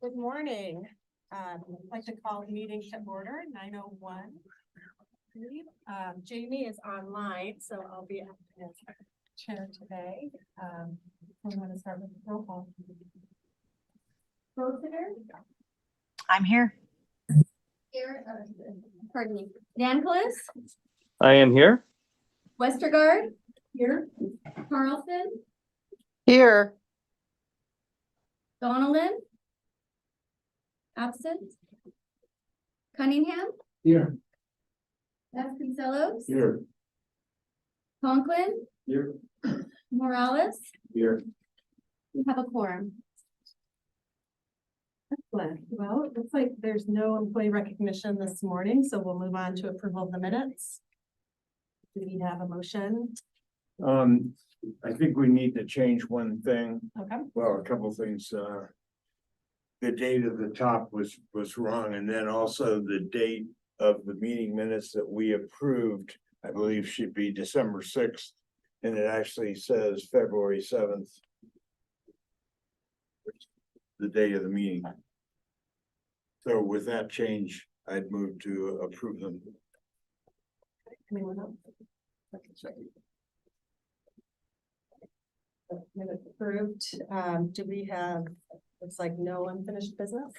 Good morning. I'd like to call the meeting to order, 9:01. Jamie is online, so I'll be acting as chair today. I'm going to start with the roll call. Rosiger? I'm here. Pardon me. Dancolis, I am here. Westergaard. Here. Carlson, Here. Donaldin. Absent. Cunningham, Here. Vasconcelos. Here. Conklin, Here. Morales. Here. We have a quorum. Excellent. Well, it looks like there's no employee recognition this morning, so we'll move on to approval of the minutes. Do we have a motion? I think we need to change one thing. Okay. Well, a couple things. The date at the top was wrong, and then also the date of the meeting minutes that we approved, I believe, should be December 6th, and it actually says February 7th. The date of the meeting. So with that change, I'd move to approve them. Anyone else? Minutes approved. Do we have, looks like no unfinished business?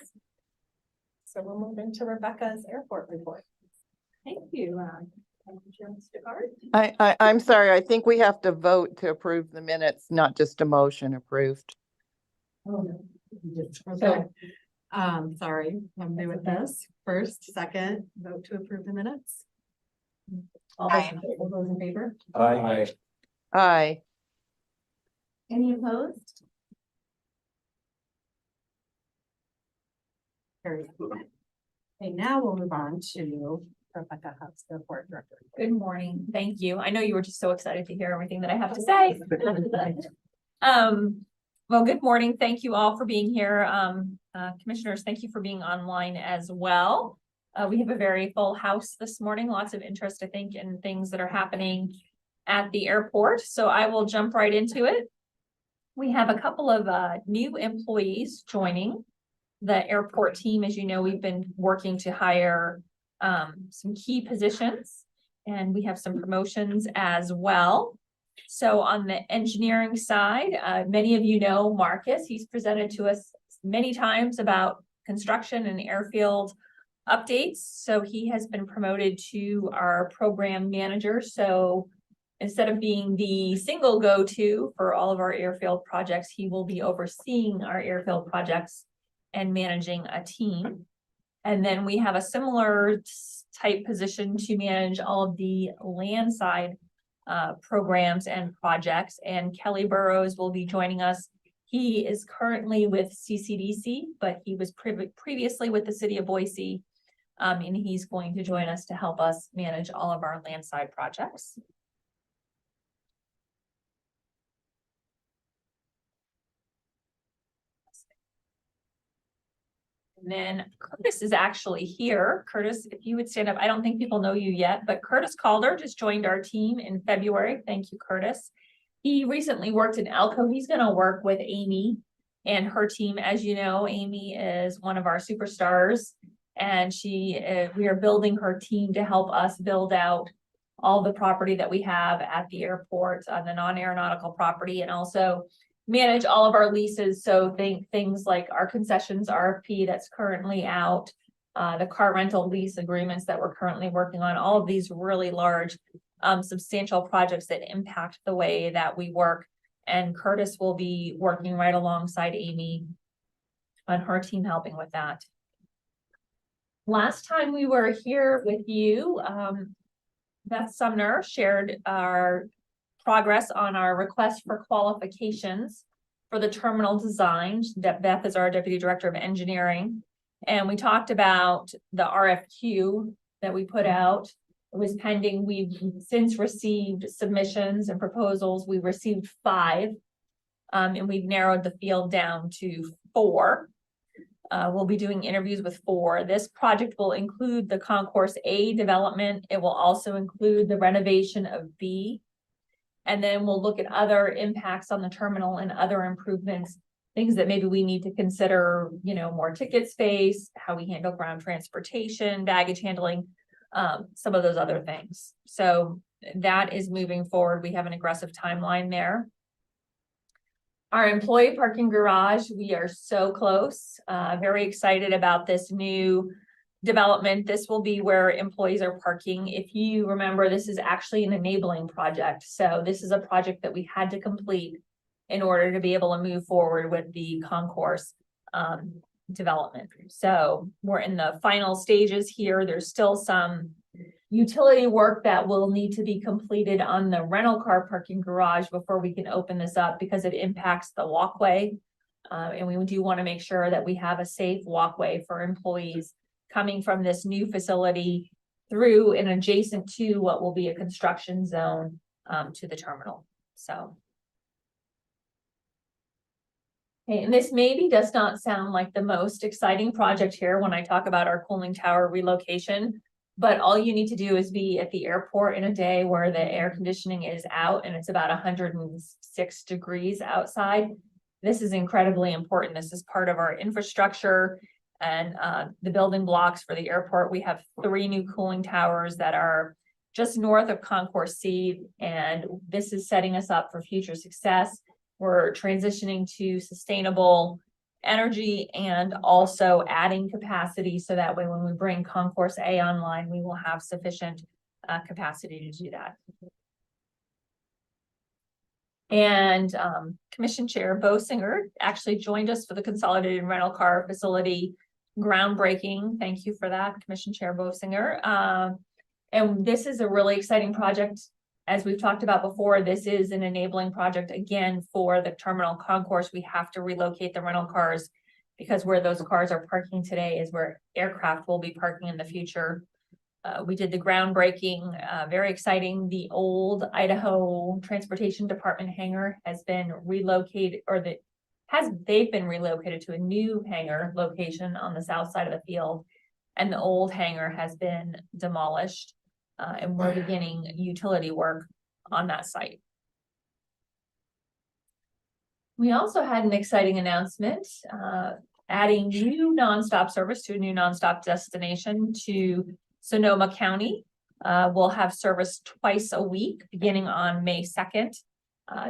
So we'll move into Rebecca's airport report. Thank you. Chair Westergaard. I'm sorry. I think we have to vote to approve the minutes, not just a motion approved. Oh, no. Okay. Sorry, I'm new at this. First, second, vote to approve the minutes. All those in favor? Aye. Aye. Any opposed? Very good. Okay, now we'll move on to Rebecca Hubbs, the airport director. Good morning. Thank you. I know you were just so excited to hear everything that I have to say. Well, good morning. Thank you all for being here. Commissioners, thank you for being online as well. We have a very full house this morning, lots of interest, I think, in things that are happening at the airport. So I will jump right into it. We have a couple of new employees joining the airport team. As you know, we've been working to hire some key positions, and we have some promotions as well. So on the engineering side, many of you know Marcus. He's presented to us many times about construction and airfield updates. So he has been promoted to our program manager. So instead of being the single go-to for all of our airfield projects, he will be overseeing our airfield projects and managing a team. And then we have a similar type position to manage all of the land side programs and projects. And Kelly Burrows will be joining us. He is currently with CCDC, but he was previously with the city of Boise. And he's going to join us to help us manage all of our land side projects. And then Curtis is actually here. Curtis, if you would stand up, I don't think people know you yet, but Curtis Calder just joined our team in February. Thank you, Curtis. He recently worked in Elko. He's going to work with Amy and her team. As you know, Amy is one of our superstars, and we are building her team to help us build out all the property that we have at the airport on the non-aeronautical property, and also manage all of our leases. So think things like our concessions RFP that's currently out, the car rental lease agreements that we're currently working on, all of these really large, substantial projects that impact the way that we work. And Curtis will be working right alongside Amy on her team, helping with that. Last time we were here with you, Beth Sumner shared our progress on our request for qualifications for the terminal design. Beth is our Deputy Director of Engineering. And we talked about the RFQ that we put out. It was pending. We've since received submissions and proposals. We've received 5, and we've narrowed the field down to 4. We'll be doing interviews with 4. This project will include the Concourse A development. It will also include the renovation of B. And then we'll look at other impacts on the terminal and other improvements things that maybe we need to consider, you know, more ticket space, how we handle ground transportation, baggage handling, some of those other things. So that is moving forward. We have an aggressive timeline there. Our employee parking garage, we are so close, very excited about this new development. This will be where employees are parking. If you remember, this is actually an enabling project. So this is a project that we had to complete in order to be able to move forward with the concourse development. So we're in the final stages here. There's still some utility work that will need to be completed on the rental car parking garage before we can open this up, because it impacts the walkway. And we do want to make sure that we have a safe walkway for employees coming from this new facility through and adjacent to what will be a construction zone to the terminal. So. Okay, and this maybe does not sound like the most exciting project here when I talk about our cooling tower relocation, but all you need to do is be at the airport in a day where the air conditioning is out and it's about 106 degrees outside. This is incredibly important. This is part of our infrastructure and the building blocks for the airport. We have 3 new cooling towers that are just north of Concourse C, and this is setting us up for future success. We're transitioning to sustainable energy and also adding capacity, so that way when we bring Concourse A online, we will have sufficient capacity to do that. And Commission Chair Bosinger actually joined us for the consolidated rental car facility groundbreaking. Thank you for that, Commission Chair Bosinger. And this is a really exciting project. As we've talked about before, this is an enabling project again for the terminal concourse. We have to relocate the rental cars because where those cars are parking today is where aircraft will be parking in the future. We did the groundbreaking, very exciting. The old Idaho Transportation Department hangar has been relocated, or they've been relocated to a new hangar location on the south side of the field, and the old hangar has been demolished. And we're beginning utility work on that site. We also had an exciting announcement, adding new nonstop service to a new nonstop destination to Sonoma County. We'll have service twice a week beginning on May 2nd.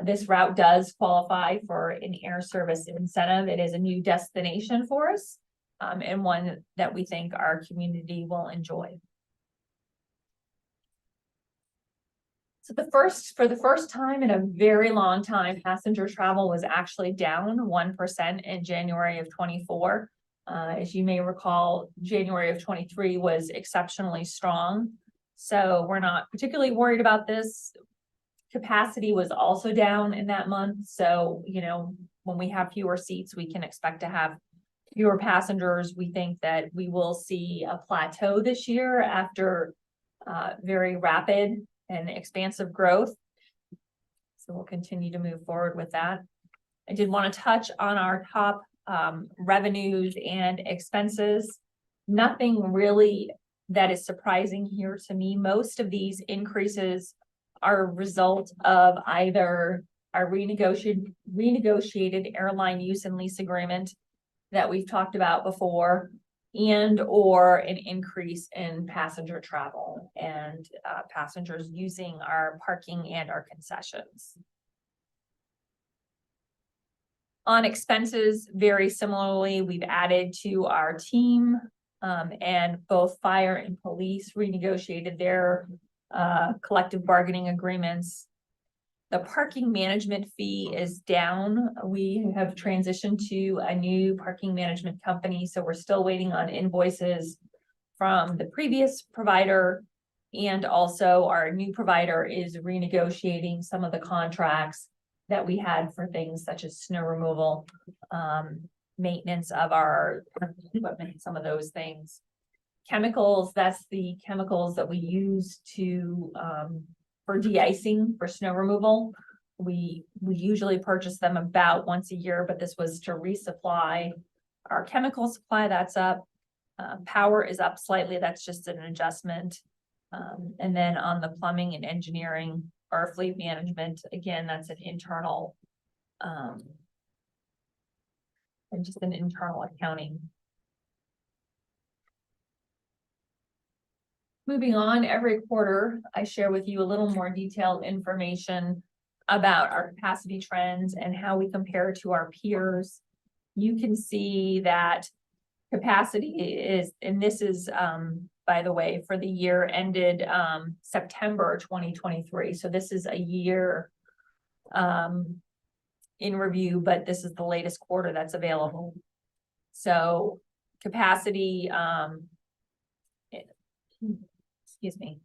This route does qualify for an air service incentive. It is a new destination for us, and one that we think our community will enjoy. So for the first time in a very long time, passenger travel was actually down 1% in January of 24. As you may recall, January of 23 was exceptionally strong. So we're not particularly worried about this. Capacity was also down in that month. So, you know, when we have fewer seats, we can expect to have fewer passengers. We think that we will see a plateau this year after very rapid and expansive growth. So we'll continue to move forward with that. I did want to touch on our top revenues and expenses. Nothing really that is surprising here to me. Most of these increases are a result of either our renegotiated airline use and lease agreement that we've talked about before, and or an increase in passenger travel and passengers using our parking and our concessions. On expenses, very similarly, we've added to our team, and both fire and police renegotiated their collective bargaining agreements. The parking management fee is down. We have transitioned to a new parking management company, so we're still waiting on invoices from the previous provider. And also our new provider is renegotiating some of the contracts that we had for things such as snow removal, maintenance of our equipment, some of those things. Chemicals, that's the chemicals that we use to for de-icing for snow removal. We usually purchase them about once a year, but this was to resupply our chemical supply. That's up. Power is up slightly. That's just an adjustment. And then on the plumbing and engineering, our fleet management, again, that's an internal and just an internal accounting. Moving on, every quarter, I share with you a little more detailed information about our capacity trends and how we compare to our peers. You can see that capacity is, and this is, by the way, for the year ended September 2023. So this is a year in review, but this is the latest quarter that's available. So capacity, excuse me.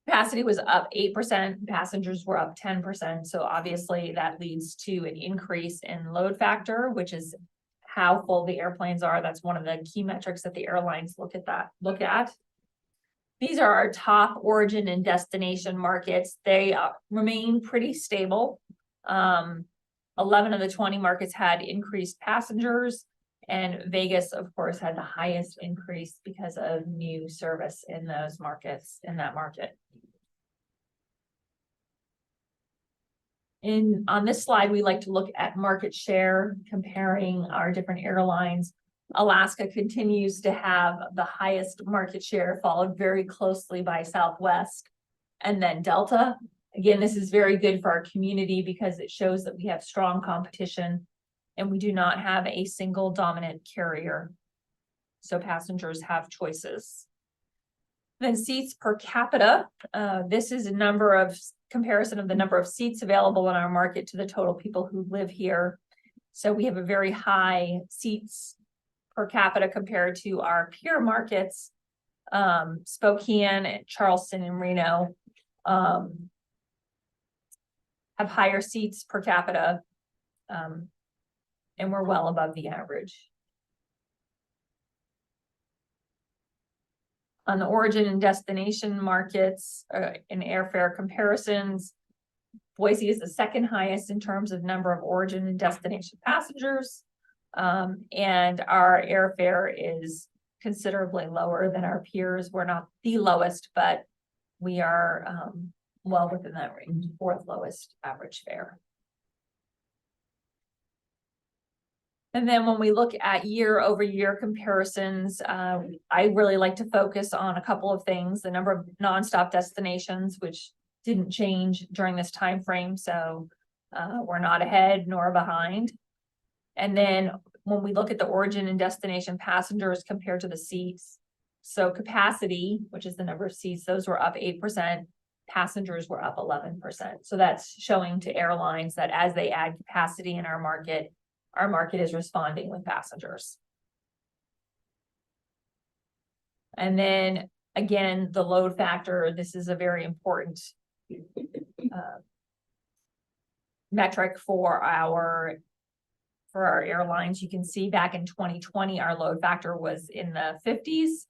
Capacity was up 8%, passengers were up 10%. So obviously that leads to an increase in load factor, which is how full the airplanes are. That's one of the key metrics that the airlines look at. These are our top origin and destination markets. They remain pretty stable. 11 of the 20 markets had increased passengers, and Vegas, of course, had the highest increase because of new service in those markets, in that market. On this slide, we like to look at market share, comparing our different airlines. Alaska continues to have the highest market share, followed very closely by Southwest and then Delta. Again, this is very good for our community because it shows that we have strong competition and we do not have a single dominant carrier. So passengers have choices. Then seats per capita. This is a comparison of the number of seats available in our market to the total people who live here. So we have a very high seats per capita compared to our peer markets. Spokane, Charleston, and Reno have higher seats per capita, and we're well above the average. On the origin and destination markets, in airfare comparisons, Boise is the second highest in terms of number of origin and destination passengers. And our airfare is considerably lower than our peers. We're not the lowest, but we are well within that range, fourth lowest average fare. And then when we look at year over year comparisons, I really like to focus on a couple of things. The number of nonstop destinations, which didn't change during this time frame. So we're not ahead nor behind. And then when we look at the origin and destination passengers compared to the seats, so capacity, which is the number of seats, those were up 8%, passengers were up 11%. So that's showing to airlines that as they add capacity in our market is responding with passengers. And then again, the load factor, this is a very important metric for our airlines. You can see back in 2020, our load factor was in the 50s,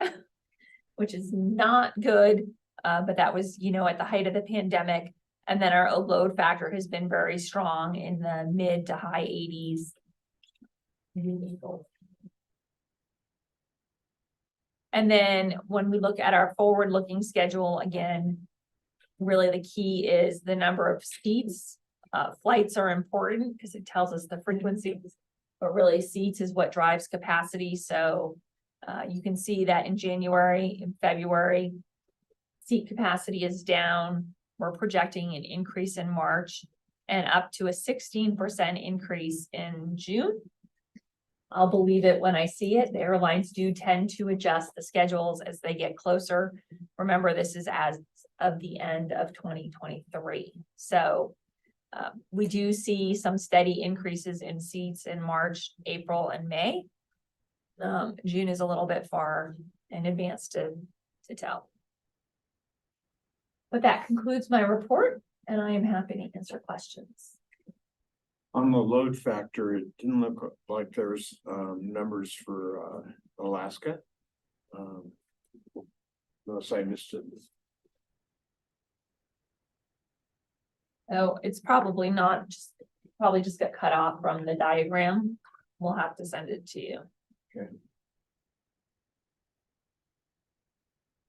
which is not good, but that was, at the height of the pandemic. And then our load factor has been very strong in the mid to high 80s. And then when we look at our forward-looking schedule, again, really the key is the number of seats. Flights are important because it tells us the frequency, but really seats is what drives capacity. So you can see that in January and February, seat capacity is down. We're projecting an increase in March and up to a 16% increase in June. I'll believe it when I see it. The airlines do tend to adjust the schedules as they get closer. Remember, this is as of the end of 2023. So we do see some steady increases in seats in March, April, and May. June is a little bit far in advance to tell. But that concludes my report, and I am happy to answer questions. On the load factor, it didn't look like there's numbers for Alaska. Unless I missed it. Oh, it's probably not, probably just got cut off from the diagram. We'll have to send it to you. Okay.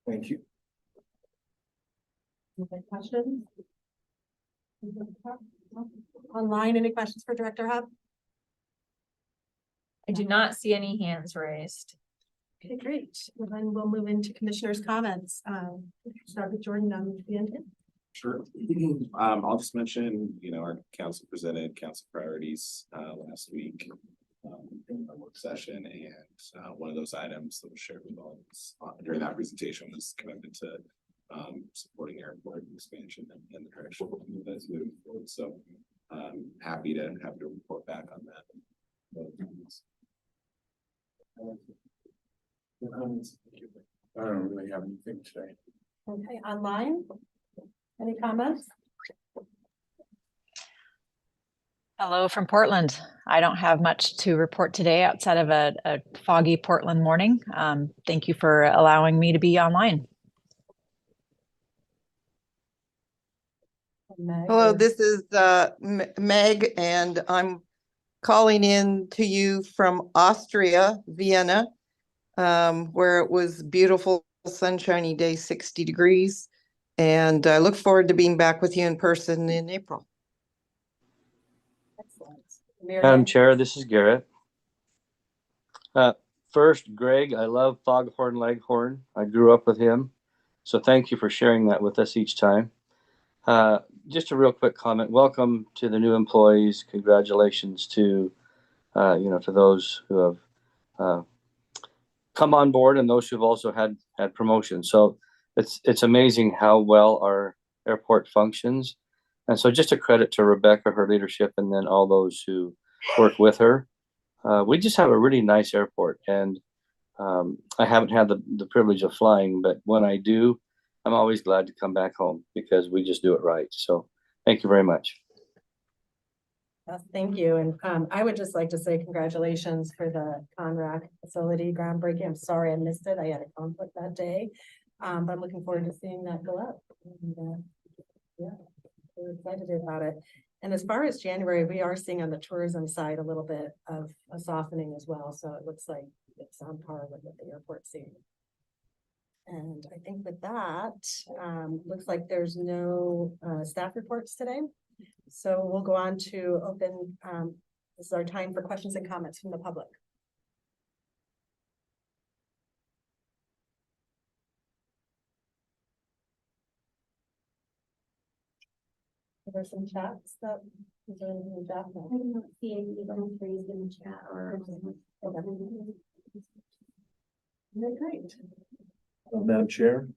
Thank you. Any questions? Online, any questions for Director Hub? I do not see any hands raised. Okay, great. Well, then we'll move into commissioners' comments. Start with Jordan on the end. Sure. I'll just mention, our council presented council priorities, last week. In our work session, and one of those items that was shared with all of us during that presentation was commitment to supporting airport expansion and the direction that's moving forward. So happy to report back on that. I don't really have anything today. Okay, online? Any comments? Hello from Portland. I don't have much to report today outside of a foggy Portland morning. Thank you for allowing me to be online. Hello, this is Meg, and I'm calling in to you from Austria, Vienna, where it was beautiful, sunshiny day, 60 degrees. And I look forward to being back with you in person in April. Excellent. Madam Chair, this is Garrett. First, Greg, I love Foghorn Leghorn. I grew up with him. So thank you for sharing that with us each time. Just a real quick comment. Welcome to the new employees. Congratulations to, to those who have come on board and those who've also had promotions. So it's amazing how well our airport functions. And so just a credit to Rebecca, her leadership, and then all those who work with her. We just have a really nice airport, and I haven't had the privilege of flying, but when I do, I'm always glad to come back home because we just do it right. So thank you very much. Yes, thank you. And I would just like to say congratulations for the Conrack facility groundbreaking. I'm sorry I missed it. I had a conflict that day. But I'm looking forward to seeing that go up. And, yeah, we're excited about it. And as far as January, we are seeing on the tourism side a little bit of a softening as well. So it looks like it's on par with what the airport's seeing. And I think with that, looks like there's no staff reports today. So we'll go on to open, this is our time for questions and comments from the public. There's some chats that, is there anything in chat? I don't see any entries in the chat or. Okay, great. Madam Chair,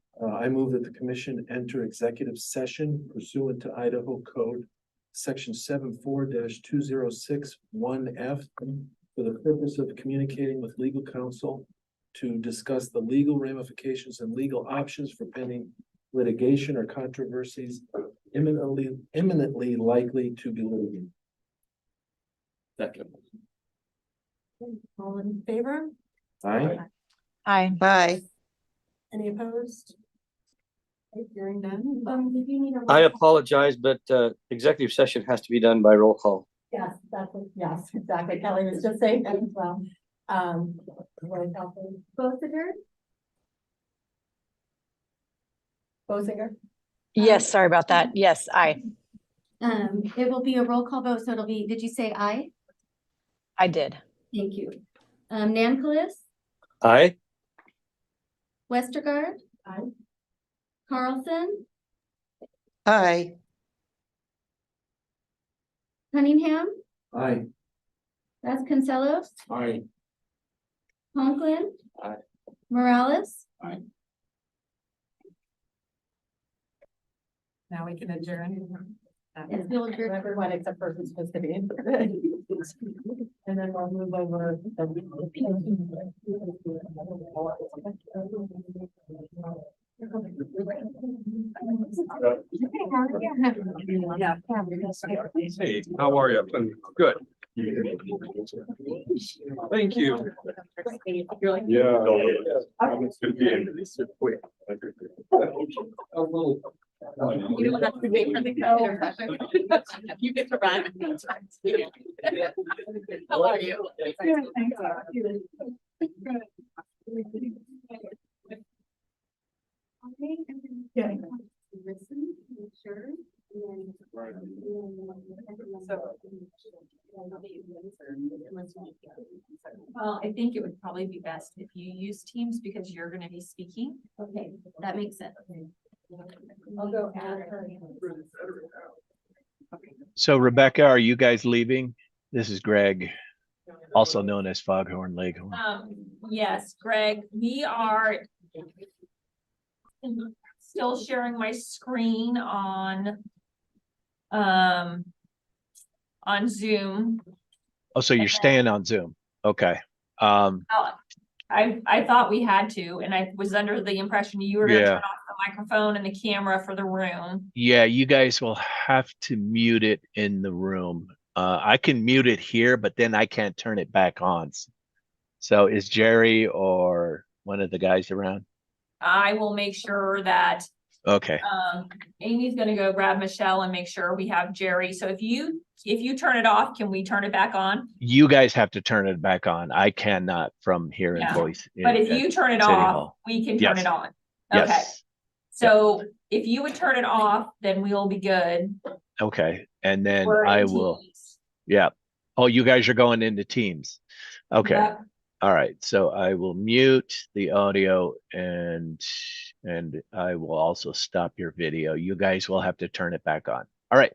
I move that the commission enter executive session pursuant to Idaho Code, section 74-2061F, for the purpose of communicating with legal counsel to discuss the legal ramifications and legal options for pending litigation or controversies imminently likely to be litigated. Second. All in favor? Aye. Hi. Bye. Any opposed? Okay, hearing none. Did you need a? I apologize, but executive session has to be done by roll call. Yes, yes, exactly. Kelly was just saying that as well. Roll call, please. Bossiger, Bosinger? Yes, sorry about that. Yes, I it will be a roll call vote, so it'll be, did you say aye? did. Thank you. Nancolis, Aye. Westergaard. Aye. Carlson, Aye. Cunningham, Aye. Vasconcelos, Aye. Conklin. Aye. Morales. Aye. Now we can adjourn. Yes, we'll adjourn. Everyone except for who's supposed to be in. And then we'll move over. Yeah. Hey, how are you? Good. Thank you. Yeah. It's gonna be quick. You don't have to wait for the calendar session. You get to run. How are you? Yeah. Listen, make sure, and then. So- Well, I think it would probably be best if you use Teams because you're gonna be speaking. Okay, that makes sense. I'll go add her. So Rebecca, are you guys leaving? This is Greg, also known as Foghorn Leghorn. Yes, Greg, we are still sharing my screen on Zoom. Oh, so you're staying on Zoom. Okay. I thought we had to, and I was under the impression you were gonna Yeah. turn off the microphone and the camera for the room. Yeah, you guys will have to mute it in the room. I can mute it here, but then I can't turn it back on. So is Jerry or one of the guys around? I will make sure that Okay. Amy's gonna go grab Michelle and make sure we have Jerry. So if you turn it off, can we turn it back on? You guys have to turn it back on. I cannot from here in Yeah, Boise. But if at you turn it City off, Hall. we can turn Yes. it on. Okay, Yes. so if you would turn it off, then we'll be good. Okay. And then We're I in will. Teams. Yeah. Oh, you guys are going into Teams. Okay. Yep. All right. So I will mute the audio and I will also stop your video. You guys will have to turn it back on. All right.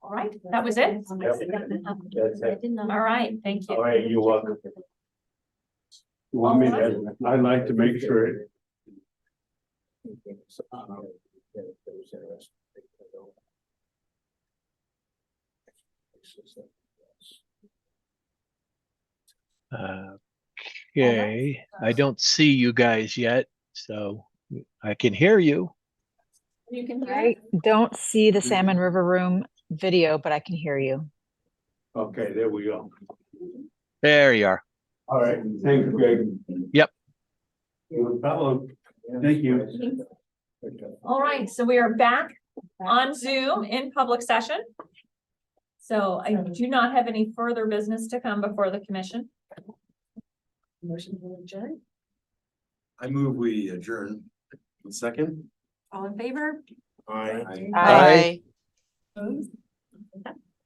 All right, that was it. All right, thank you. All right, you're welcome. You want me to, I'd like to make sure. Okay, I don't see you guys yet, so I can hear you. You can hear I it? don't see the Salmon River Room video, but I can hear you. Okay, there we go. There you are. All right, thank you, Greg. Yep. Fellow, thank you. All right, so we are back on Zoom in public session. So I do not have any further business to come before the commission. Motion to adjourn. I move we adjourn. Second? All in favor? Aye. Aye. Opposed? Okay.